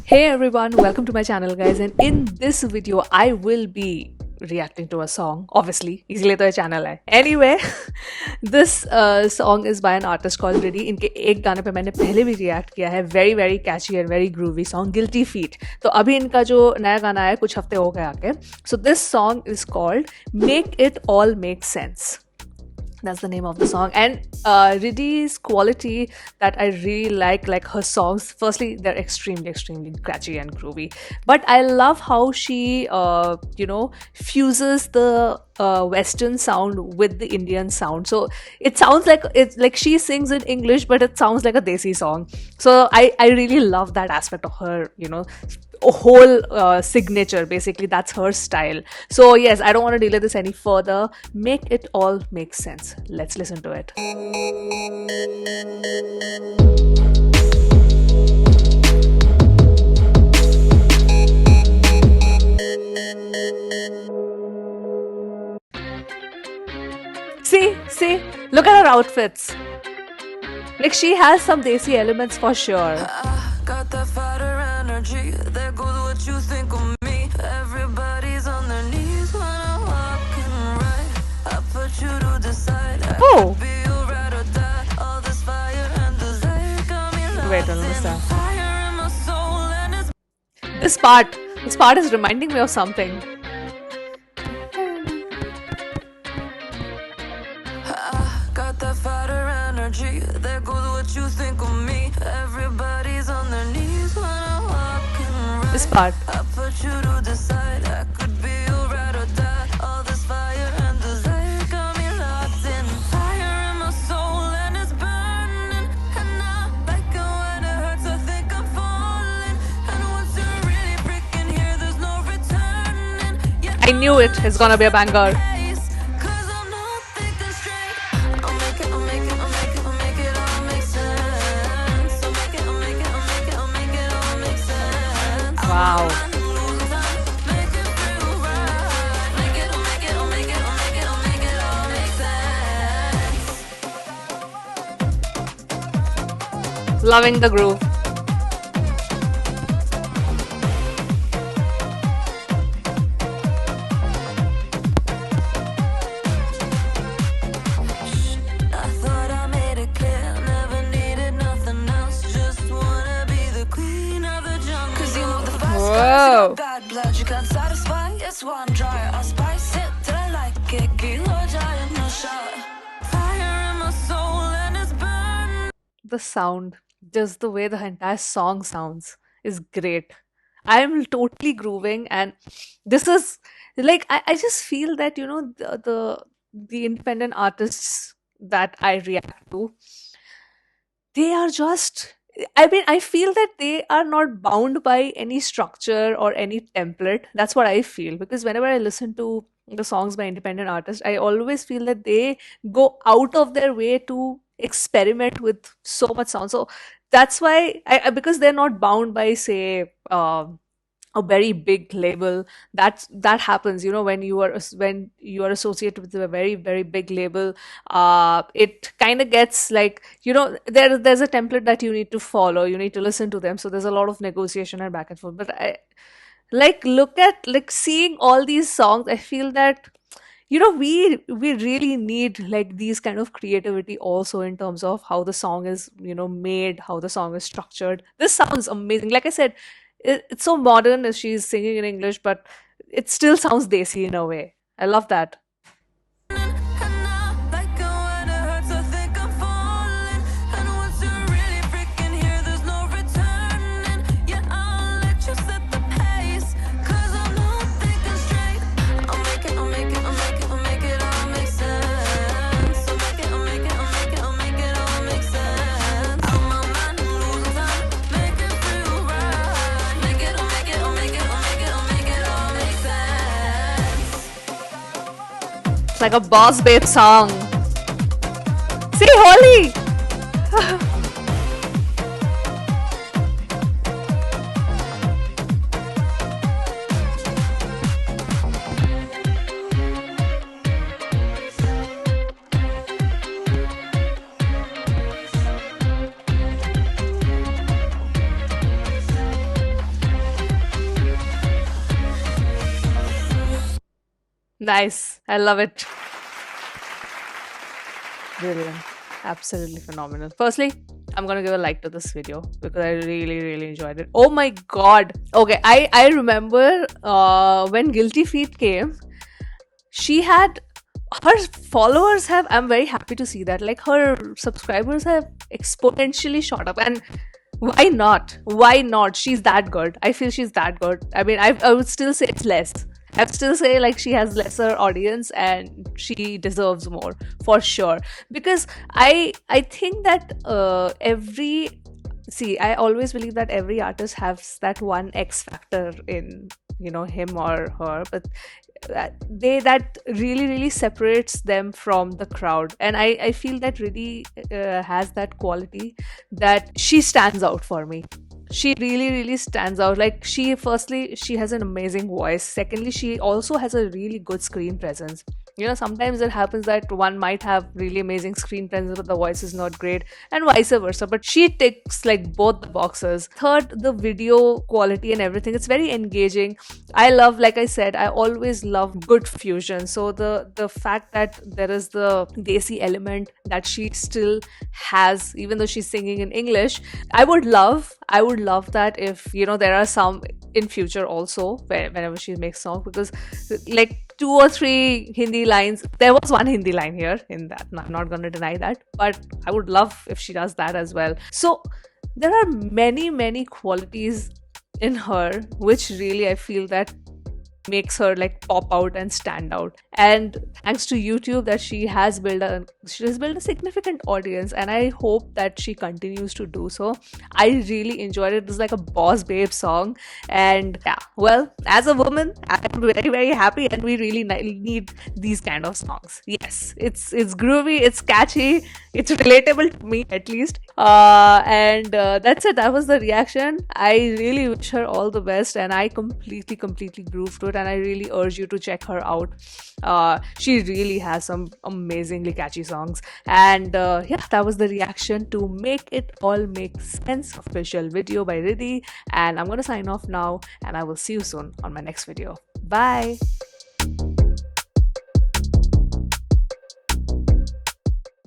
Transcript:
Hey everyone, welcome to my channel guys, and in this video I will be reacting to a song, obviously इसलिए तो ये channel है. Anyway, this song is by an artist called Riddy. इनके एक गाने पे मैंने पहले भी react किया है. Very very catchy and very groovy song, Guilty Feet. तो अभी इनका जो नया गाना है कुछ हफ्ते हो गए आके. So this song is called Make It All Make Sense. That's the name of the song. And Riddy's quality that I really like her songs, firstly they're extremely catchy and groovy, but I love how she fuses the western sound with the Indian sound. So it sounds like it's like she sings in English but it sounds like a desi song. So I really love that aspect of her, a whole signature. Basically that's her style. So yes, I don't want to delay this any further. Make It All Make Sense. Let's listen to it. See, look at her outfits. Like she has some desi elements for sure. Got that fighter energy. There goes what you think of me. Everybody's on their knees when I'm walking right. I put you to decide. Oh. Be you ride or die. All this fire and desire got me lost. Wait, I don't understand. Fire in my soul and it's This part is reminding me of something. got that fighter energy. There goes what you think of me. Everybody's on their knees when I'm walking right. This part. I put you to decide. I could be you ride or die. All this fire and desire got me locked in. Fire in my soul and it's burning. And I like it when it hurts. I think I'm falling. And once you're really freaking here, there's no returning. Yeah, I knew it. It's gonna be a banger. cause I'm not thinking straight. I'll make it all make sense. I'll make it all make sense. Wow. Make it feel right. Make it all make sense. Loving the groove. I thought I made it clear, never needed nothing else. Just wanna be the queen of the jungle. 'Cause you move the fast cars, you Whoa. got bad blood, you can't satisfy. It's one dry. I spice it till I like it. Kilo giant, no shot. Fire in my soul and it's burning. The sound, just the way the entire song sounds, is great. I'm totally grooving, and this is like I just feel that the independent artists that I react to, they are just, I mean, I feel that they are not bound by any structure or any template. That's what I feel, because whenever I listen to the songs by independent artists, I always feel that they go out of their way to experiment with so much sound. So that's why because they're not bound by, say, a very big label. That happens, when you are associated with a very big label. It kind of gets like, there's a template that you need to follow, you need to listen to them, so there's a lot of negotiation and back and forth. But I look at, seeing all these songs, I feel that we really need like these kind of creativity also, in terms of how the song is made, how the song is structured. This sounds amazing. Like I said, it's so modern as she's singing in English, but it still sounds desi in a way. I love that. And I like it when it hurts. I think I'm falling. And once you're really freaking here, there's no returning. Yeah, I'll let you set the pace. 'Cause I'm not thinking straight. I'll make it all make sense. I'll make it all make sense. I'm my mind and losing time. Make it feel right. Make it all make sense. It's like a boss babe song. See, Holly. Nice. I love it. Brilliant. Absolutely phenomenal. Firstly, I'm gonna give a like to this video because I really, really enjoyed it. Oh my god. Okay, I remember when Guilty Feet came, she had her followers have, I'm very happy to see that, like her subscribers have exponentially shot up. And why not, she's that good. I feel she's that good. I mean, I would still say it's less. I'd still say like she has lesser audience and she deserves more for sure. Because I think that every see, I always believe that every artist has that one X factor in, him or her, but that really, really separates them from the crowd. And I feel that really has that quality that she stands out for me. She really, really stands out. Like, firstly, she has an amazing voice. Secondly, she also has a really good screen presence. Sometimes it happens that one might have really amazing screen presence, but the voice is not great, and vice versa. But she ticks like both the boxes. Third, the video quality and everything, it's very engaging. I love, like I said, I always love good fusion. So the fact that there is the desi element that she still has, even though she's singing in English, I would love that if there are some in future also, whenever she makes songs, because like 2 or 3 Hindi lines. There was one Hindi line here in that. I'm not going to deny that, but I would love if she does that as well. So there are many, many qualities in her which really I feel that makes her like pop out and stand out. And thanks to YouTube, that she has built a significant audience, and I hope that she continues to do so. I really enjoyed it. This is like a boss babe song. And yeah, well, as a woman, I'm very, very happy, and we really need these kind of songs. Yes, it's groovy, it's catchy, it's relatable to me at least. And that's it. That was the reaction. I really wish her all the best, and I completely grooved to it, and I really urge you to check her out. She really has some amazingly catchy songs. And yeah, that was the reaction to Make It All Make Sense official video by Riddhi. And I'm gonna sign off now, and I will see you soon on my next video. Bye.